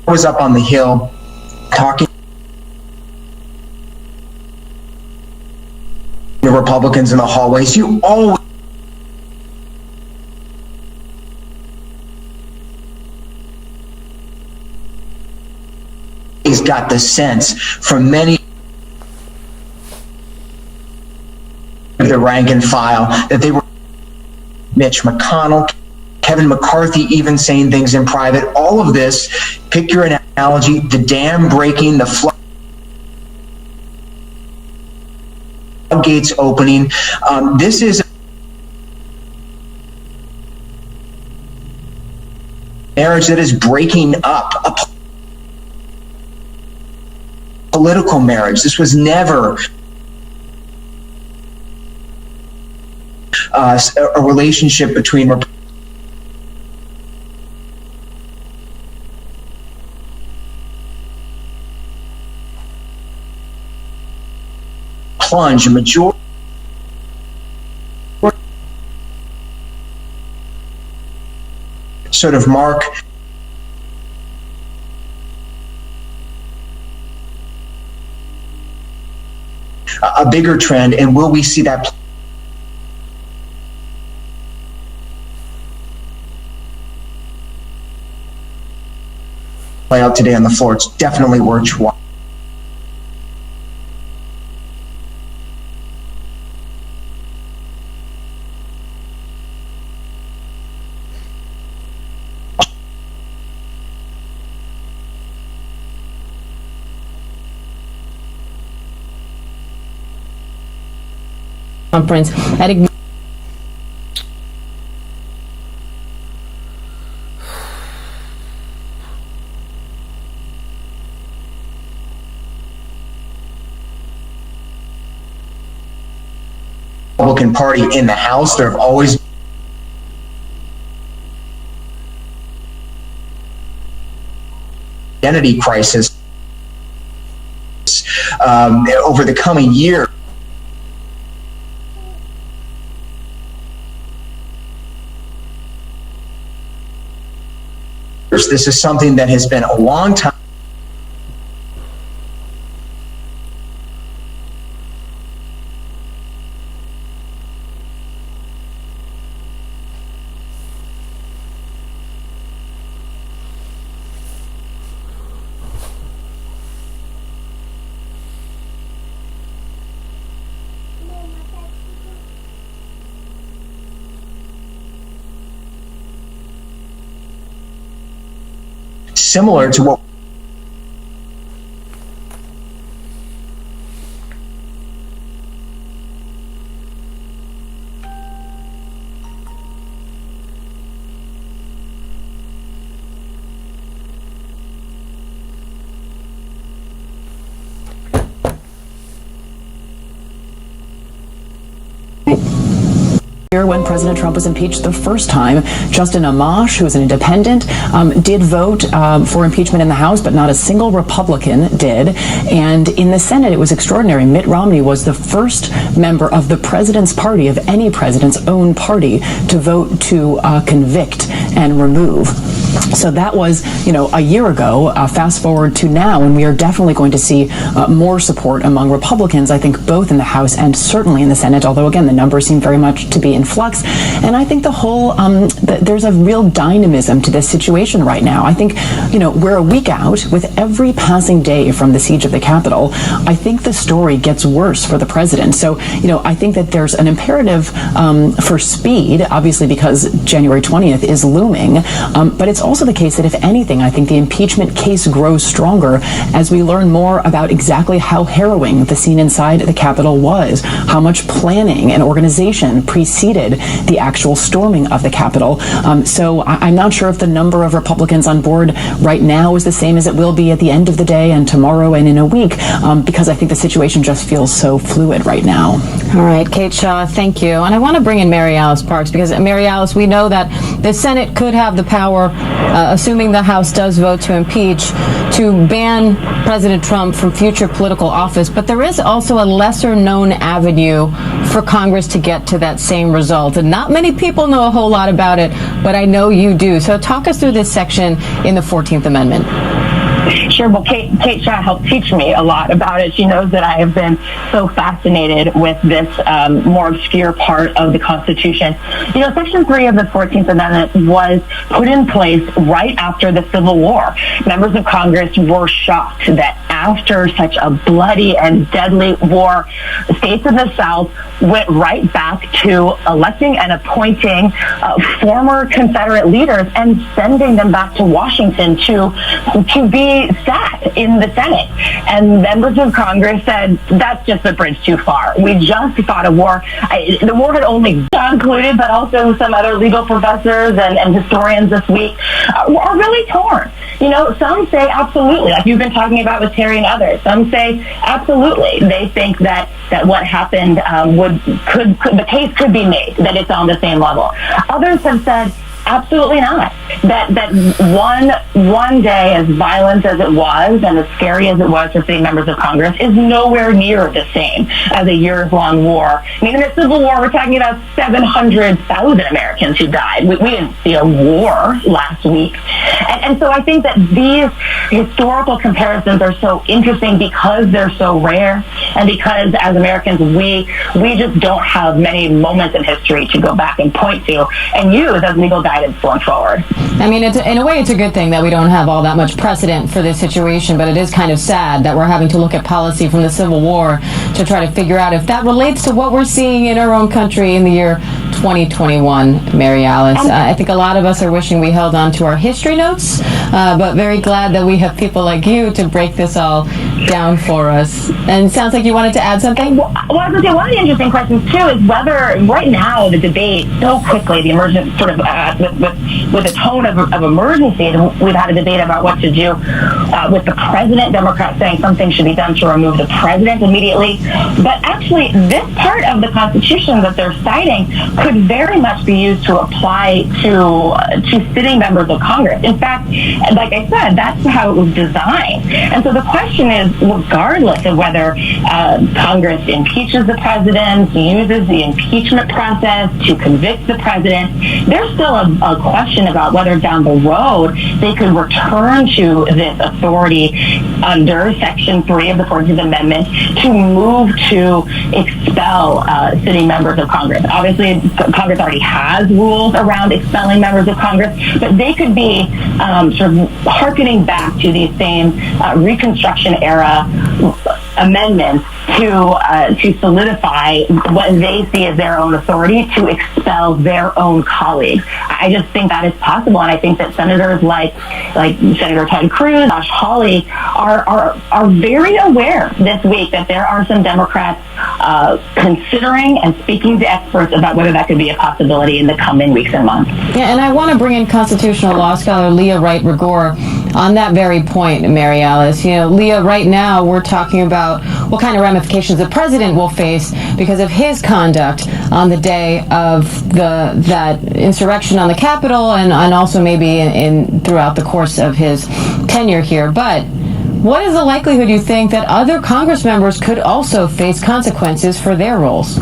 was up on the Hill talking to Republicans in the hallways, you always got the sense from many of the rank and file that they were Mitch McConnell, Kevin McCarthy even saying things in private. All of this, pick your analogy, the dam breaking, the floodgates opening. This is a marriage that is breaking up, a political marriage. This was never a relationship between plunge a majority sort of mark a bigger trend, and will we see that play out today on the floor? It's definitely worth watching. Conference at Republican Party in the House. There have always identity crisis over the coming year. This is something that has been a long time similar to what when President Trump was impeached the first time. Justin Amash, who is an independent, did vote for impeachment in the House, but not a single Republican did. And in the Senate, it was extraordinary. Mitt Romney was the first member of the president's party, of any president's own party, to vote to convict and remove. So that was, a year ago. Fast forward to now, and we are definitely going to see more support among Republicans, I think, both in the House and certainly in the Senate, although, again, the numbers seem very much to be in flux. And I think the whole, there's a real dynamism to this situation right now. I think, we're a week out. With every passing day from the siege of the Capitol, I think the story gets worse for the president. So, I think that there's an imperative for speed, obviously because January 20th is looming, but it's also the case that, if anything, I think the impeachment case grows stronger as we learn more about exactly how harrowing the scene inside the Capitol was, how much planning and organization preceded the actual storming of the Capitol. So I'm not sure if the number of Republicans on board right now is the same as it will be at the end of the day and tomorrow and in a week, because I think the situation just feels so fluid right now. All right, Kate Shaw, thank you. And I want to bring in Mary Alice Parks, because Mary Alice, we know that the Senate could have the power, assuming the House does vote to impeach, to ban President Trump from future political office. But there is also a lesser known avenue for Congress to get to that same result. And not many people know a whole lot about it, but I know you do. So talk us through this section in the 14th Amendment. Sure. Well, Kate Shaw helped teach me a lot about it. She knows that I have been so fascinated with this more obscure part of the Constitution. You know, Section 3 of the 14th Amendment was put in place right after the Civil War. Members of Congress were shocked that after such a bloody and deadly war, states of the South went right back to electing and appointing former Confederate leaders and sending them back to Washington to be sat in the Senate. And members of Congress said, that's just a bridge too far. We just fought a war. The war had only concluded, but also some other legal professors and historians this week are really torn. You know, some say absolutely, like you've been talking about with Terry and others. Some say absolutely. They think that what happened the case could be made that it's on the same level. Others have said absolutely not. That one day, as violent as it was and as scary as it was for sitting members of Congress, is nowhere near the same as a years-long war. I mean, in the Civil War, we're talking about 700,000 Americans who died. We didn't see a war last week. And so I think that these historical comparisons are so interesting because they're so rare and because as Americans, we just don't have many moments in history to go back and point to and use as legal guidance going forward. I mean, in a way, it's a good thing that we don't have all that much precedent for this situation, but it is kind of sad that we're having to look at policy from the Civil War to try to figure out if that relates to what we're seeing in our own country in the year 2021, Mary Alice. I think a lot of us are wishing we held on to our history notes, but very glad that we have people like you to break this all down for us. And it sounds like you wanted to add something? Well, I was going to say, one of the interesting questions, too, is whether right now the debate so quickly, the emergent sort of with a tone of emergency, and we've had a debate about what to do with the president, Democrats saying something should be done to remove the president immediately. But actually, this part of the Constitution that they're citing could very much be used to apply to sitting members of Congress. In fact, like I said, that's how it was designed. And so the question is, regardless of whether Congress impeaches the president, uses the impeachment process to convict the president, there's still a question about whether down the road they could return to this authority under Section 3 of the 14th Amendment to move to expel sitting members of Congress. Obviously, Congress already has rules around expelling members of Congress, but they could be sort of hearkening back to these same Reconstruction era amendments to solidify what they see as their own authority to expel their own colleagues. I just think that is possible, and I think that senators like Senator Ted Cruz, Josh Hawley are very aware this week that there are some Democrats considering and speaking to experts about whether that could be a possibility in the coming weeks and months. Yeah, and I want to bring in constitutional law scholar Leah Wright-Rigueur on that very point, Mary Alice. You know, Leah, right now we're talking about what kind of ramifications the president will face because of his conduct on the day of that insurrection on the Capitol and also maybe in throughout the course of his tenure here. But what is the likelihood, you think, that other Congress members could also face consequences for their roles?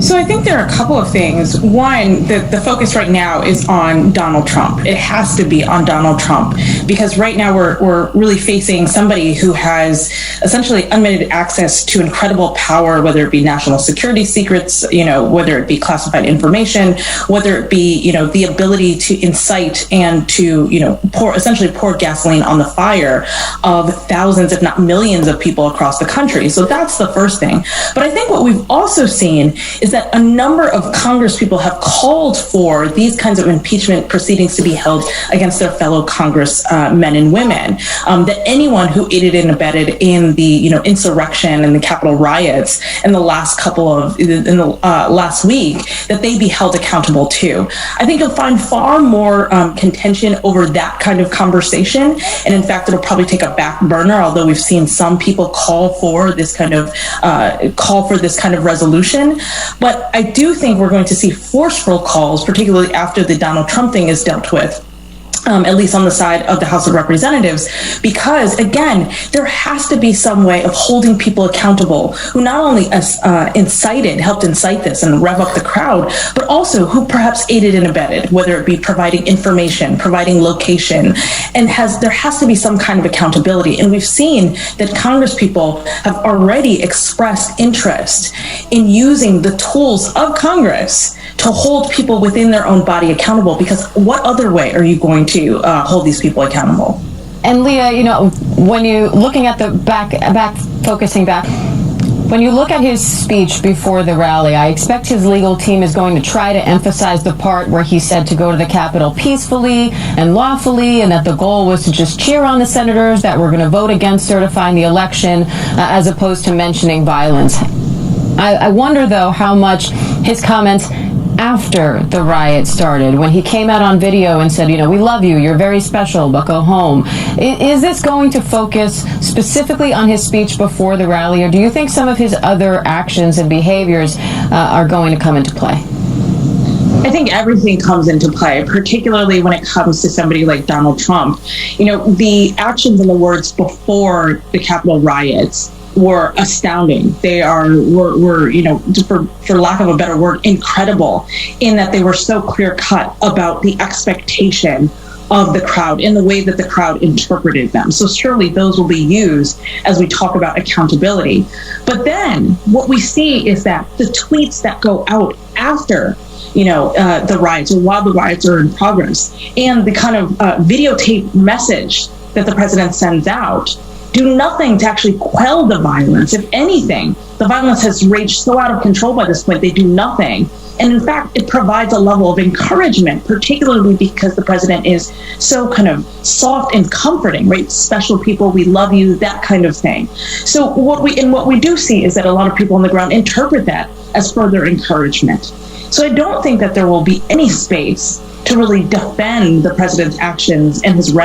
So I think there are a couple of things. One, the focus right now is on Donald Trump. It has to be on Donald Trump because right now we're really facing somebody who has essentially unlimited access to incredible power, whether it be national security secrets, whether it be classified information, whether it be, the ability to incite and to, pour gasoline on the fire of thousands, if not millions of people across the country. So that's the first thing. But I think what we've also seen is that a number of Congress people have called for these kinds of impeachment proceedings to be held against their fellow Congress men and women. That anyone who aided and abetted in the insurrection and the Capitol riots in the last last week, that they be held accountable too. I think you'll find far more contention over that kind of conversation, and in fact, it'll probably take a back burner. Although we've seen some people call for this kind of resolution. But I do think we're going to see forceful calls, particularly after the Donald Trump thing is dealt with, at least on the side of the House of Representatives, because again, there has to be some way of holding people accountable who not only helped incite this and rev up the crowd, but also who perhaps aided and abetted, whether it be providing information, providing location, and there has to be some kind of accountability. And we've seen that Congress people have already expressed interest in using the tools of Congress to hold people within their own body accountable, because what other way are you going to hold these people accountable? And Leah, when you looking at the focusing back, when you look at his speech before the rally, I expect his legal team is going to try to emphasize the part where he said to go to the Capitol peacefully and lawfully, and that the goal was to just cheer on the senators that were going to vote against certifying the election, as opposed to mentioning violence. I wonder, though, how much his comments after the riot started, when he came out on video and said, we love you, you're very special, but go home. Is this going to focus specifically on his speech before the rally, or do you think some of his other actions and behaviors are going to come into play? I think everything comes into play, particularly when it comes to somebody like Donald Trump. The actions and the words before the Capitol riots were astounding. They were for lack of a better word, incredible, in that they were so clear cut about the expectation of the crowd in the way that the crowd interpreted them. So surely those will be used as we talk about accountability. But then what we see is that the tweets that go out after the riots, or while the riots are in progress, and the kind of videotape message that the president sends out do nothing to actually quell the violence. If anything, the violence has raged so out of control by this point, they do nothing. And in fact, it provides a level of encouragement, particularly because the president is so kind of soft and comforting, right? Special people, we love you, that kind of thing. So what we do see is that a lot of people on the ground interpret that as further encouragement. So I don't think that there will be any space to really defend the president's actions and his rhetoric